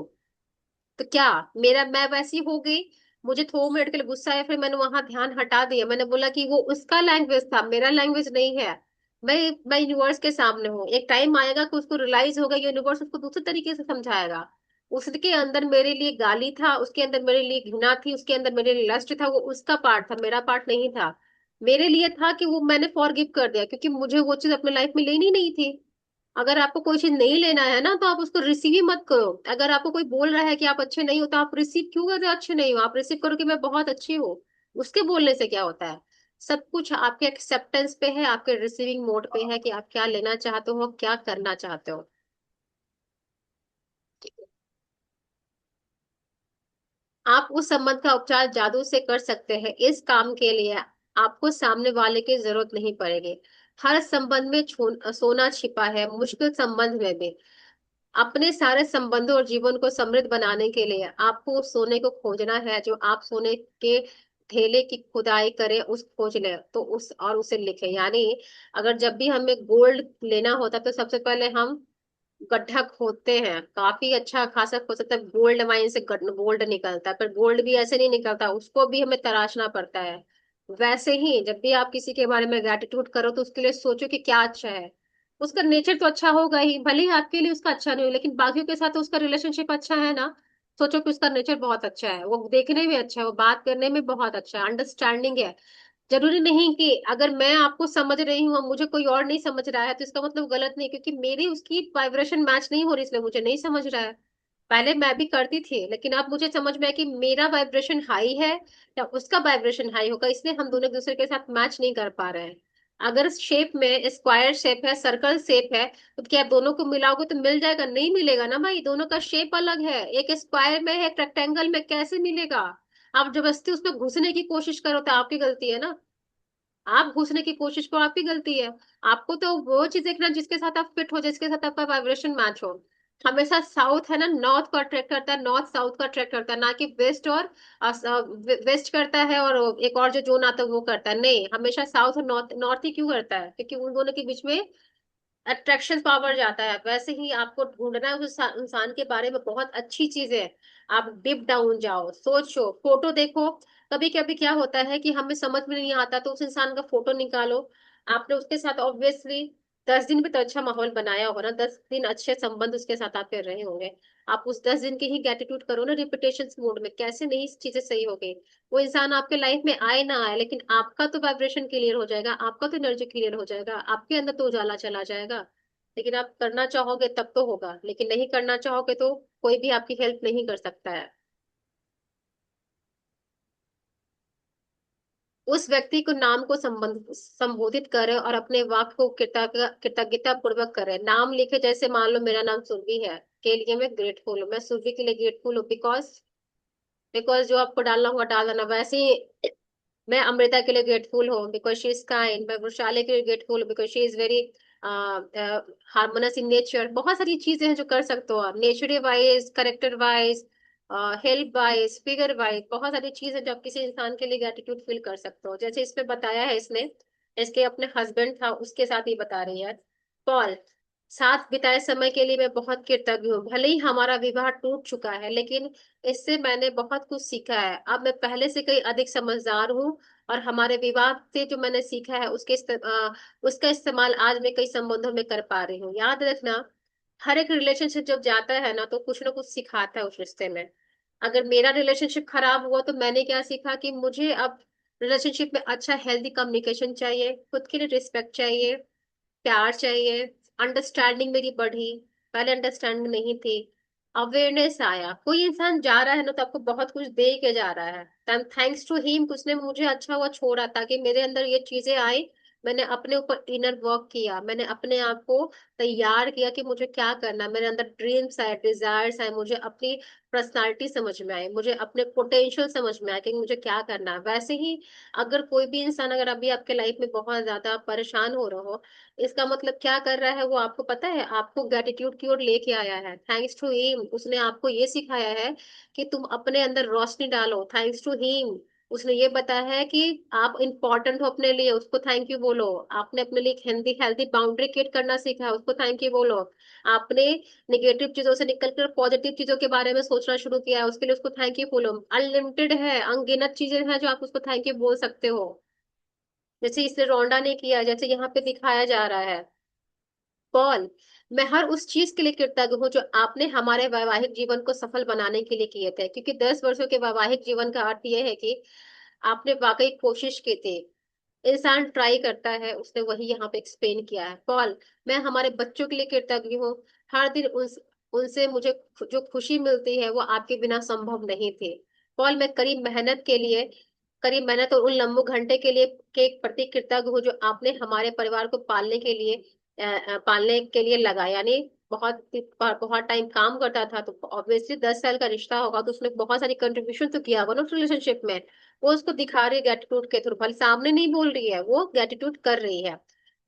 तो क्या मैं वैसी हो गई? मुझे 2 मिनट के लिए गुस्सा आया, फिर मैंने वहां ध्यान हटा दिया, मैंने बोला कि वो उसका लैंग्वेज था, मेरा लैंग्वेज नहीं है। मैं यूनिवर्स के सामने हूँ, एक टाइम आएगा कि उसको रियलाइज होगा, यूनिवर्स उसको दूसरे तरीके से समझाएगा। उसके अंदर मेरे लिए गाली था, उसके अंदर मेरे लिए घृणा थी, उसके अंदर मेरे लिए लस्ट था, वो उसका पार्ट था, मेरा पार्ट नहीं था। मेरे लिए था कि वो मैंने फॉरगिव कर दिया, क्योंकि मुझे वो चीज अपने लाइफ में लेनी नहीं थी। अगर आपको कोई चीज नहीं लेना है ना, तो आप उसको रिसीव ही मत करो। अगर आपको कोई बोल रहा है कि आप अच्छे नहीं हो, तो आप रिसीव क्यों कर रहे हो? अच्छे नहीं हो, आप रिसीव करो कि मैं बहुत अच्छी हूँ। उसके बोलने से क्या होता है? सब कुछ आपके एक्सेप्टेंस पे है, आपके रिसीविंग मोड पे है कि आप क्या लेना चाहते हो, क्या करना चाहते हो। आप उस संबंध का उपचार जादू से कर सकते हैं। इस काम के लिए आपको सामने वाले की जरूरत नहीं पड़ेगी। हर संबंध में सोना छिपा है, मुश्किल संबंध में भी। अपने सारे संबंधों और जीवन को समृद्ध बनाने के लिए आपको उस सोने को खोजना है, जो आप सोने के ढेले की खुदाई करें, उस खोज ले तो उस और उसे लिखे। यानी अगर जब भी हमें गोल्ड लेना होता है, तो सबसे पहले हम गड्ढा खोदते हैं, काफी अच्छा खासा खोद सकते हैं, गोल्ड माइन से गोल्ड निकलता है, पर गोल्ड भी ऐसे नहीं निकलता, उसको भी हमें तराशना पड़ता है। वैसे ही जब भी आप किसी के बारे में ग्रेटिट्यूड करो, तो उसके लिए सोचो कि क्या अच्छा है। उसका नेचर तो अच्छा होगा ही, भले ही आपके लिए उसका अच्छा नहीं हो, लेकिन बाकियों के साथ उसका रिलेशनशिप अच्छा है ना। सोचो कि उसका नेचर बहुत अच्छा है, वो देखने में अच्छा है, वो बात करने में बहुत अच्छा है, अंडरस्टैंडिंग है। जरूरी नहीं कि अगर मैं आपको समझ रही हूँ और मुझे कोई और नहीं समझ रहा है, तो इसका मतलब गलत नहीं, क्योंकि मेरी उसकी वाइब्रेशन मैच नहीं हो रही, इसलिए मुझे नहीं समझ रहा है। पहले मैं भी करती थी, लेकिन अब मुझे समझ में आया कि मेरा वाइब्रेशन हाई है या उसका वाइब्रेशन हाई होगा, इसलिए हम दोनों एक दूसरे के साथ मैच नहीं कर पा रहे हैं। अगर शेप में स्क्वायर शेप है, सर्कल शेप है, तो क्या आप दोनों को मिलाओगे तो मिल जाएगा? नहीं मिलेगा ना भाई, दोनों का शेप अलग है। एक स्क्वायर में है, एक रेक्टेंगल में, कैसे मिलेगा? आप जबरदस्ती उसमें घुसने की कोशिश करो तो आपकी गलती है ना। आप घुसने की कोशिश करो, आपकी गलती है। आपको तो वो चीज देखना जिसके साथ आप फिट हो, जिसके साथ आपका वाइब्रेशन मैच हो। हमेशा साउथ है ना, नॉर्थ को अट्रैक्ट करता है, नॉर्थ साउथ को अट्रैक्ट करता है, ना कि वेस्ट और वेस्ट करता है और एक और जो जोन आता है वो करता है। नहीं, हमेशा साउथ और नॉर्थ, नॉर्थ ही क्यों करता है? क्योंकि उन दोनों के बीच में अट्रैक्शन पावर जाता है। वैसे ही आपको ढूंढना है उस इंसान के बारे में बहुत अच्छी चीजें है। आप डिप डाउन जाओ, सोचो, फोटो देखो। कभी कभी क्या होता है कि हमें समझ में नहीं आता, तो उस इंसान का फोटो निकालो। आपने उसके साथ ऑब्वियसली 10 दिन भी तो अच्छा माहौल बनाया होगा ना, 10 दिन अच्छे संबंध उसके साथ आप कर रहे होंगे। आप उस 10 दिन की ही ग्रेटिट्यूड करो ना, रिपीटेशन मोड में। कैसे नहीं चीजें सही हो गई? वो इंसान आपके लाइफ में आए ना आए, लेकिन आपका तो वाइब्रेशन क्लियर हो जाएगा, आपका तो एनर्जी क्लियर हो जाएगा, आपके अंदर तो उजाला चला जाएगा। लेकिन आप करना चाहोगे तब तो होगा, लेकिन नहीं करना चाहोगे तो कोई भी आपकी हेल्प नहीं कर सकता है। उस व्यक्ति को नाम को संबोधित करें और अपने वाक्य को कृतज्ञता पूर्वक करें। नाम लिखे, जैसे मान लो मेरा नाम सुरभि है, के लिए मैं ग्रेटफुल हूँ, मैं सुरभि के लिए ग्रेटफुल हूँ, बिकॉज बिकॉज जो आपको डालना होगा डाल देना। वैसे ही मैं अमृता के लिए ग्रेटफुल हूँ, बिकॉज शी इज काइंड। मैं वैशाली के लिए ग्रेटफुल हूँ, because she is very harmonious in nature. बहुत सारी चीजें हैं जो कर सकते हो आप, nature wise, character wise, help wise, figure wise. बहुत सारी चीजें जो आप किसी इंसान के लिए ग्रेटिट्यूड फील कर सकते हो। जैसे इसमें बताया है इसने, इसके अपने हस्बैंड था उसके साथ ही बता रही है। पॉल, साथ बिताए समय के लिए मैं बहुत कृतज्ञ हूँ। भले ही हमारा विवाह टूट चुका है, लेकिन इससे मैंने बहुत कुछ सीखा है। अब मैं पहले से कहीं अधिक समझदार हूँ, और हमारे विवाह से जो मैंने सीखा है उसका इस्तेमाल आज मैं कई संबंधों में कर पा रही हूँ। याद रखना, हर एक रिलेशनशिप जब जाता है ना कुछ सिखाता है उस रिश्ते में। अगर मेरा रिलेशनशिप खराब हुआ, तो मैंने क्या सीखा कि मुझे अब रिलेशनशिप में अच्छा हेल्दी कम्युनिकेशन चाहिए, खुद के लिए रिस्पेक्ट चाहिए, प्यार चाहिए, अंडरस्टैंडिंग मेरी बढ़ी। पहले अंडरस्टैंडिंग नहीं थी, अवेयरनेस आया। कोई इंसान जा रहा है ना, तो आपको बहुत कुछ दे के जा रहा है, थैंक्स टू हिम उसने मुझे अच्छा हुआ छोड़ा, ताकि मेरे अंदर ये चीजें आई। मैंने अपने ऊपर इनर वर्क किया, मैंने अपने आप को तैयार किया कि मुझे क्या करना है। मेरे अंदर ड्रीम्स आए, डिजायर्स आए, मुझे अपनी पर्सनालिटी समझ में आई, मुझे अपने पोटेंशियल समझ में आया कि मुझे क्या करना है। वैसे ही अगर कोई भी इंसान अगर अभी आपके लाइफ में बहुत ज्यादा परेशान हो रहा हो, इसका मतलब क्या कर रहा है वो आपको पता है? आपको ग्रेटिट्यूड की ओर लेके आया है। थैंक्स टू हिम उसने आपको ये सिखाया है कि तुम अपने अंदर रोशनी डालो। थैंक्स टू हिम उसने ये बताया है कि आप इम्पोर्टेंट हो अपने लिए, उसको थैंक यू बोलो। आपने अपने लिए हेल्दी हेल्दी बाउंड्री क्रिएट करना सीखा है, उसको थैंक यू बोलो। आपने निगेटिव चीजों से निकलकर पॉजिटिव चीजों के बारे में सोचना शुरू किया है, उसके लिए उसको थैंक यू बोलो। अनलिमिटेड है, अनगिनत चीजें हैं जो आप उसको थैंक यू बोल सकते हो। जैसे इसने रोंडा ने किया, जैसे यहाँ पे दिखाया जा रहा है। पॉल, मैं हर उस चीज के लिए कृतज्ञ हूँ जो आपने हमारे वैवाहिक जीवन को सफल बनाने के लिए किए थे, क्योंकि 10 वर्षों के वैवाहिक जीवन का अर्थ यह है कि आपने वाकई कोशिश की थी। इंसान ट्राई करता है, उसने वही यहाँ पे एक्सप्लेन किया है। पॉल, मैं हमारे बच्चों के लिए कृतज्ञ हूँ। हर दिन उनसे मुझे जो खुशी मिलती है वो आपके बिना संभव नहीं थी। पॉल, मैं करीब मेहनत और उन लंबे घंटे के प्रति कृतज्ञ हूँ जो आपने हमारे परिवार को पालने के लिए लगा। यानी बहुत बहुत टाइम काम करता था, तो ऑब्वियसली 10 साल का रिश्ता होगा, तो उसने बहुत सारी कंट्रीब्यूशन तो किया होगा ना रिलेशनशिप में। वो उसको दिखा रही है ग्रेटिट्यूड के थ्रू, भले सामने नहीं बोल रही है, वो ग्रेटिट्यूड कर रही है।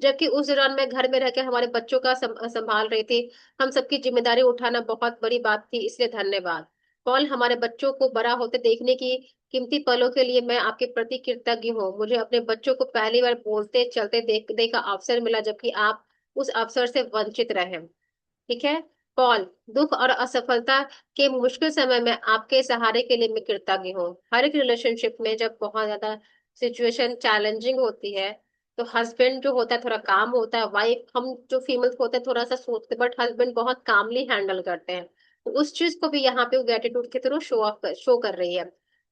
जबकि उस दौरान मैं घर में रहकर हमारे बच्चों का संभाल रही थी। हम सबकी जिम्मेदारी उठाना बहुत बड़ी बात थी, इसलिए धन्यवाद। पॉल, हमारे बच्चों को बड़ा होते देखने की कीमती पलों के लिए मैं आपके प्रति कृतज्ञ हूँ। मुझे अपने बच्चों को पहली बार बोलते चलते देखने का अवसर मिला, जबकि आप उस अवसर से वंचित रहे। ठीक है। पॉल, दुख और असफलता के मुश्किल समय में आपके सहारे के लिए मैं कृतज्ञ हूँ। हर एक रिलेशनशिप में जब बहुत ज्यादा सिचुएशन चैलेंजिंग होती है, तो हस्बैंड जो होता है थोड़ा काम होता है, वाइफ हम जो फीमेल होते हैं थोड़ा सा सोचते, बट हस्बैंड बहुत कामली हैंडल करते हैं। तो उस चीज को भी यहाँ पे ग्रेटिट्यूड के थ्रू शो कर रही है।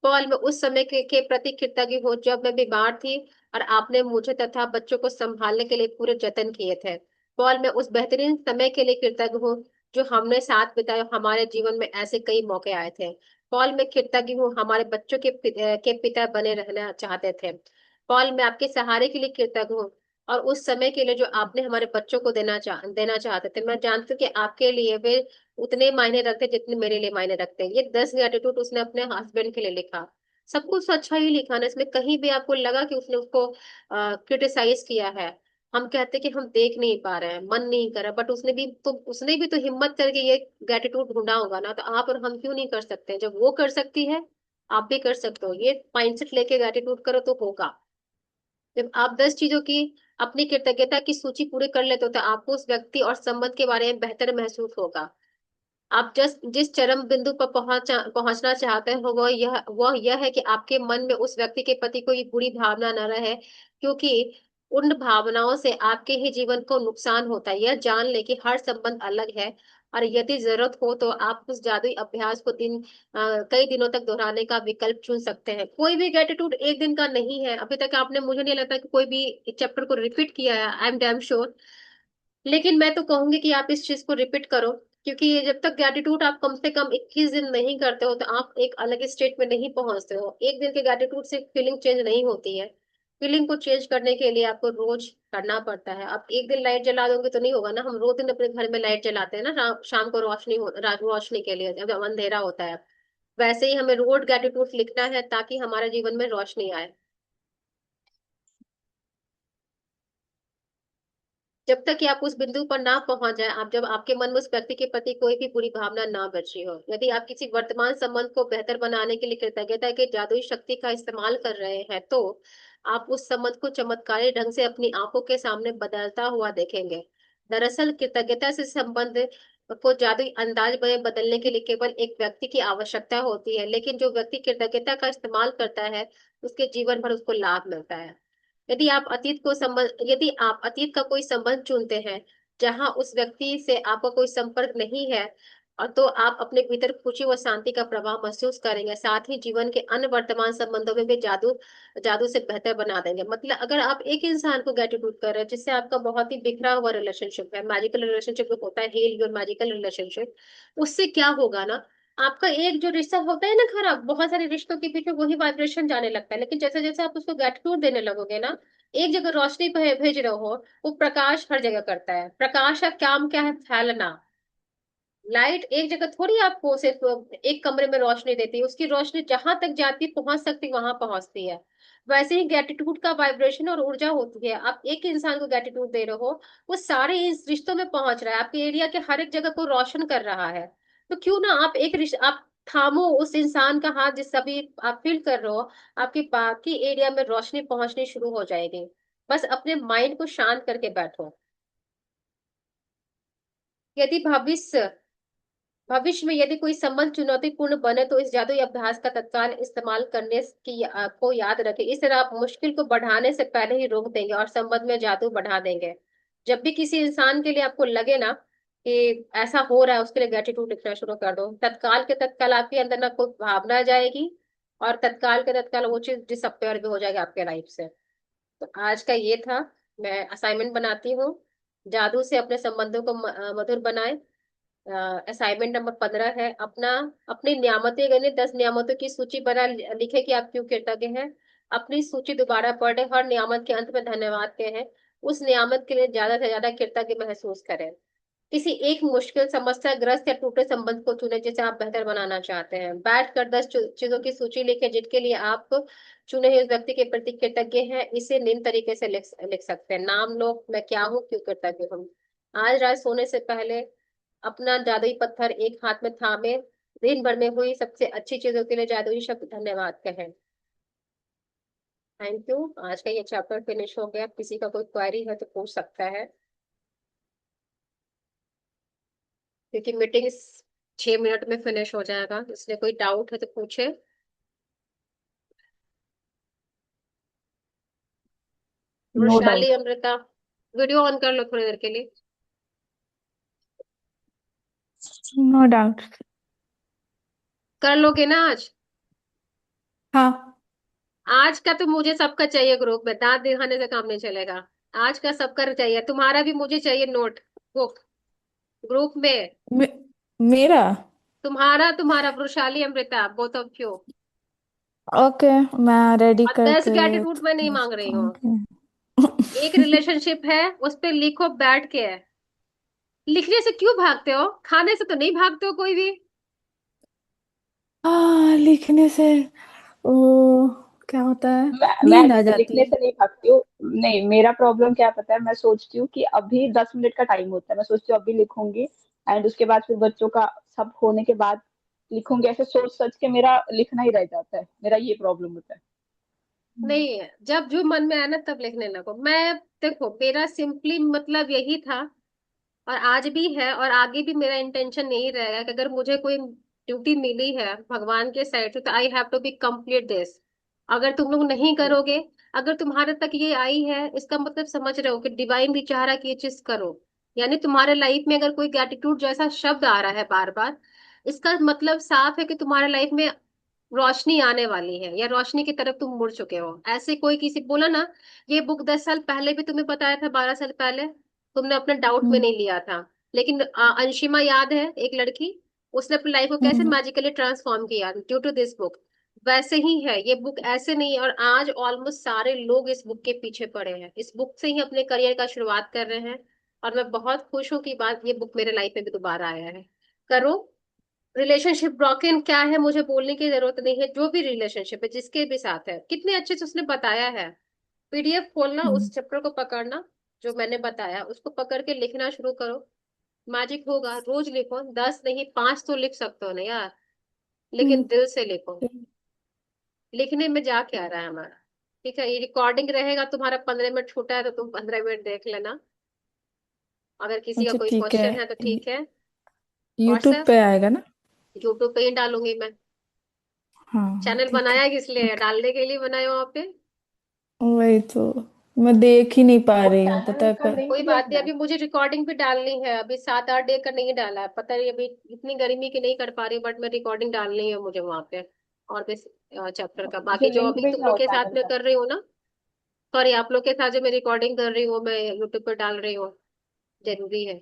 पॉल, मैं उस समय के प्रति कृतज्ञ हूँ जब मैं बीमार थी और आपने मुझे तथा बच्चों को संभालने के लिए पूरे जतन किए थे। पॉल, मैं उस बेहतरीन समय के लिए कृतज्ञ हूँ जो हमने साथ बिताए। हमारे जीवन में ऐसे कई मौके आए थे। पॉल, मैं कृतज्ञ हूँ हमारे बच्चों के पिता बने रहना चाहते थे। पॉल, मैं आपके सहारे के लिए कृतज्ञ हूँ और उस समय के लिए जो आपने हमारे बच्चों को देना चाहते थे। मैं जानती हूँ कि आपके लिए वे उतने मायने रखते जितने मेरे लिए मायने रखते हैं। ये 10 ग्रेटिट्यूड उसने अपने हस्बैंड के लिए लिखा। सब कुछ अच्छा ही लिखा ना, इसमें कहीं भी आपको लगा कि उसने उसको क्रिटिसाइज किया है? हम कहते कि हम देख नहीं पा रहे हैं, मन नहीं कर रहा, बट उसने भी तो हिम्मत करके ये ग्रेटिट्यूड ढूंढा होगा ना। तो आप और हम क्यों नहीं कर सकते? जब वो कर सकती है, आप भी कर सकते हो। ये माइंडसेट लेके ग्रेटिट्यूड करो तो होगा। जब आप 10 चीजों की अपनी कृतज्ञता की सूची पूरी कर लेते हो, तो आपको उस व्यक्ति और संबंध के बारे में बेहतर महसूस होगा। आप जिस चरम बिंदु पर पहुंचना चाहते हो, वह यह है कि आपके मन में उस व्यक्ति के प्रति कोई बुरी भावना न रहे, क्योंकि उन भावनाओं से आपके ही जीवन को नुकसान होता है। यह जान ले कि हर संबंध अलग है, और यदि जरूरत हो तो आप उस जादुई अभ्यास को कई दिनों तक दोहराने का विकल्प चुन सकते हैं। कोई भी ग्रेटिट्यूड एक दिन का नहीं है। अभी तक आपने, मुझे नहीं लगता कि कोई भी चैप्टर को रिपीट किया है, आई एम डैम श्योर। लेकिन मैं तो कहूंगी कि आप इस चीज को रिपीट करो, क्योंकि जब तक ग्रेटिट्यूड आप कम से कम 21 दिन नहीं करते हो, तो आप एक अलग स्टेट में नहीं पहुंचते हो। एक दिन के ग्रेटिट्यूड से फीलिंग चेंज नहीं होती है। फीलिंग को चेंज करने के लिए आपको रोज करना पड़ता है। आप एक दिन लाइट जला दोगे तो नहीं होगा ना। हम रोज दिन अपने घर में लाइट जलाते हैं ना, शाम को रोशनी के लिए, जब अंधेरा होता है। वैसे ही हमें रोज ग्रेटिट्यूड लिखना है ताकि हमारे जीवन में रोशनी आए। जब तक कि आप उस बिंदु पर ना पहुंच जाए, आप जब आपके मन में उस व्यक्ति के प्रति कोई भी बुरी भावना ना बची हो। यदि आप किसी वर्तमान संबंध को बेहतर बनाने के लिए कृतज्ञता के जादुई शक्ति का इस्तेमाल कर रहे हैं, तो आप उस संबंध को चमत्कारी ढंग से अपनी आंखों के सामने बदलता हुआ देखेंगे। दरअसल कृतज्ञता से संबंध को जादुई अंदाज में बदलने के लिए केवल एक व्यक्ति की आवश्यकता होती है, लेकिन जो व्यक्ति कृतज्ञता का इस्तेमाल करता है, उसके जीवन भर उसको लाभ मिलता है। यदि आप अतीत का कोई संबंध चुनते हैं जहां उस व्यक्ति से आपका कोई संपर्क नहीं है, और तो आप अपने भीतर खुशी व शांति का प्रवाह महसूस करेंगे। साथ ही जीवन के अन्य वर्तमान संबंधों में भी जादू जादू से बेहतर बना देंगे। मतलब अगर आप एक इंसान को ग्रेटिट्यूड कर रहे हैं जिससे आपका बहुत ही बिखरा हुआ रिलेशनशिप है, मैजिकल रिलेशनशिप जो होता है, हील योर मैजिकल रिलेशनशिप, उससे क्या होगा ना, आपका एक जो रिश्ता होता है ना खराब, बहुत सारे रिश्तों के पीछे वही वाइब्रेशन जाने लगता है। लेकिन जैसे जैसे आप उसको ग्रेटिट्यूड देने लगोगे ना, एक जगह रोशनी भेज रहे हो, वो प्रकाश हर जगह करता है। प्रकाश का काम क्या है? फैलना। लाइट एक जगह थोड़ी आपको सिर्फ एक कमरे में रोशनी देती है, उसकी रोशनी जहां तक जाती पहुंच सकती वहां पहुंचती है। वैसे ही ग्रेटिट्यूड का वाइब्रेशन और ऊर्जा होती है। आप एक इंसान को ग्रेटिट्यूड दे रहे हो, वो सारे इस रिश्तों में पहुंच रहा है, आपके एरिया के हर एक जगह को रोशन कर रहा है। तो क्यों ना आप थामो उस इंसान का हाथ जिस अभी आप फील कर रहे हो, आपके बाकी एरिया में रोशनी पहुंचनी शुरू हो जाएगी। बस अपने माइंड को शांत करके बैठो। यदि भविष्य में यदि कोई संबंध चुनौतीपूर्ण बने तो इस जादुई अभ्यास का तत्काल इस्तेमाल करने की आपको याद रखें। इस तरह आप मुश्किल को बढ़ाने से पहले ही रोक देंगे और संबंध में जादू बढ़ा देंगे। जब भी किसी इंसान के लिए आपको लगे ना कि ऐसा हो रहा है, उसके लिए ग्रेटिट्यूड लिखना शुरू कर दो। तत्काल के तत्काल आपके अंदर ना कोई भावना जाएगी, और तत्काल के तत्काल वो चीज डिसअपेयर भी हो जाएगी आपके लाइफ से। तो आज का ये था। मैं असाइनमेंट बनाती हूँ। जादू से अपने संबंधों को मधुर बनाए। असाइनमेंट नंबर 15 है अपना। अपनी नियामतें गणे 10 नियामतों की सूची बना लिखे कि आप क्यों कृतज्ञ हैं। अपनी सूची दोबारा पढ़े, हर नियामत के अंत में धन्यवाद कहें। उस नियामत के लिए ज्यादा से ज्यादा कृतज्ञ महसूस करें। किसी एक मुश्किल समस्या ग्रस्त या टूटे संबंध को चुने जिसे आप बेहतर बनाना चाहते हैं। बैठ कर 10 चीजों की सूची लिखें जिनके लिए आप चुने हुए व्यक्ति के प्रति कृतज्ञ हैं। इसे निम्न तरीके से लिख सकते हैं। नाम लो, मैं क्या हूँ, क्यों कृतज्ञ हूँ। आज रात सोने से पहले अपना जादुई पत्थर एक हाथ में थामे दिन भर में हुई सबसे अच्छी चीजों के लिए जादुई शब्द धन्यवाद कहें। Thank you. आज का ये चैप्टर फिनिश हो गया। किसी का कोई क्वेरी है तो पूछ सकता है, क्योंकि मीटिंग 6 मिनट में फिनिश हो जाएगा। इसलिए कोई डाउट है तो पूछे। No Vrushali, doubt. Amrita, video on कर लो थोड़ी देर के लिए। No doubt. कर लोगे ना आज? हाँ। आज का तो मुझे सबका चाहिए ग्रुप में, दांत दिखाने से काम नहीं चलेगा। आज का सबका चाहिए, तुम्हारा भी मुझे चाहिए नोट बुक ग्रुप में। मे, मेरा। तुम्हारा तुम्हारा Vrushali, Amrita, both of you. Okay, मैं रेडी और 10 करके ग्रेटिट्यूड मैं नहीं मांग रही हूँ। भेजूंगी। एक रिलेशनशिप है, उस पे लिखो बैठ के। लिखने से क्यों भागते हो? खाने से तो नहीं भागते हो कोई भी। हाँ, लिखने से ओ क्या होता है, मैं नींद आ जाती लिखने है। से नहीं भागती हूँ। नहीं, मेरा प्रॉब्लम क्या पता है, मैं सोचती हूँ कि अभी 10 मिनट का टाइम होता है, मैं सोचती हूँ अभी लिखूंगी, एंड उसके बाद फिर बच्चों का सब होने के बाद लिखूंगी। ऐसे सोच सोच के मेरा लिखना ही रह जाता है, मेरा ये प्रॉब्लम होता है। नहीं, जब जो मन में आया ना तब लिखने लगो। मैं देखो, मेरा सिंपली मतलब यही था, और आज भी है, और आगे भी मेरा इंटेंशन यही रहेगा कि अगर मुझे कोई ड्यूटी मिली है भगवान के साइड से, तो I have to be complete this. अगर तुम लोग नहीं करोगे, अगर तुम्हारे तक ये आई है, इसका मतलब समझ रहे हो कि डिवाइन भी चाह रहा है कि ये चीज करो। यानी तुम्हारे लाइफ में अगर कोई ग्रेटिट्यूड जैसा शब्द आ रहा है बार बार, इसका मतलब साफ है कि तुम्हारे लाइफ में रोशनी आने वाली है, या रोशनी की तरफ तुम मुड़ चुके हो। ऐसे कोई किसी बोला ना, ये बुक 10 साल पहले भी तुम्हें बताया था, 12 साल पहले तुमने अपने डाउट में हम्म। नहीं लिया था। लेकिन अंशिमा याद है, एक लड़की, उसने अपनी लाइफ को कैसे हम्म। मैजिकली ट्रांसफॉर्म किया ड्यू टू दिस बुक। वैसे ही है ये बुक, ऐसे नहीं है। और आज ऑलमोस्ट सारे लोग इस बुक के पीछे पड़े हैं, इस बुक से ही अपने करियर का शुरुआत कर रहे हैं। और मैं बहुत खुश हूँ कि बात ये बुक मेरे लाइफ में भी दोबारा आया है। करो। रिलेशनशिप ब्रोकन क्या है मुझे बोलने की जरूरत नहीं है। जो भी रिलेशनशिप है जिसके भी साथ है, कितने अच्छे से उसने बताया है। पीडीएफ खोलना, हम्म। उस चैप्टर को पकड़ना जो मैंने बताया, उसको पकड़ के लिखना शुरू करो। मैजिक होगा। रोज लिखो, 10 नहीं 5 तो लिख सकते हो ना यार, लेकिन हम्म। दिल से लिखो। लिखने में जा क्या रहा है हमारा। ठीक है, ये रिकॉर्डिंग रहेगा, तुम्हारा 15 मिनट छूटा है तो तुम 15 मिनट देख लेना। अगर किसी का अच्छा कोई ठीक है। क्वेश्चन है तो ठीक है। यूट्यूब व्हाट्सएप, पे आएगा ना? यूट्यूब पे ही डालूंगी मैं। हाँ हाँ, चैनल ठीक है। बनाया किस लिए? ओके। डालने के लिए बनाया वहां पे। वही तो, मैं देख ही नहीं पा वो रही हूँ, पता चैनल है का कोई लिंक बात नहीं, भेजना। अभी मुझे रिकॉर्डिंग भी डालनी है। अभी 7-8 डे का नहीं डाला है, पता नहीं अभी इतनी गर्मी की नहीं कर पा रही, बट मैं रिकॉर्डिंग डालनी है मुझे वहां पे। और भी चैप्टर का मुझे बाकी जो लिंक अभी तुम भेजना लोग वो के साथ चैनल में का। कर रही हूँ ना, सॉरी आप लोग के साथ जो मैं रिकॉर्डिंग कर रही हूँ, मैं यूट्यूब पे डाल रही हूँ। जरूरी है।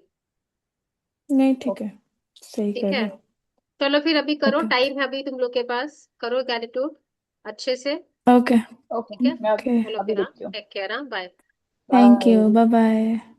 नहीं, ठीक ओके। है। सही ठीक कर है, रहे हो। चलो फिर अभी करो, ओके। टाइम है अभी तुम लोग के पास। करो ग्रेटिट्यूड अच्छे से। ओके। ओके, ठीक है, मैं ओके। चलो अभी फिर, हाँ, लिखती हूँ। टेक केयर, हाँ, bye. Thank bye. You, bye bye.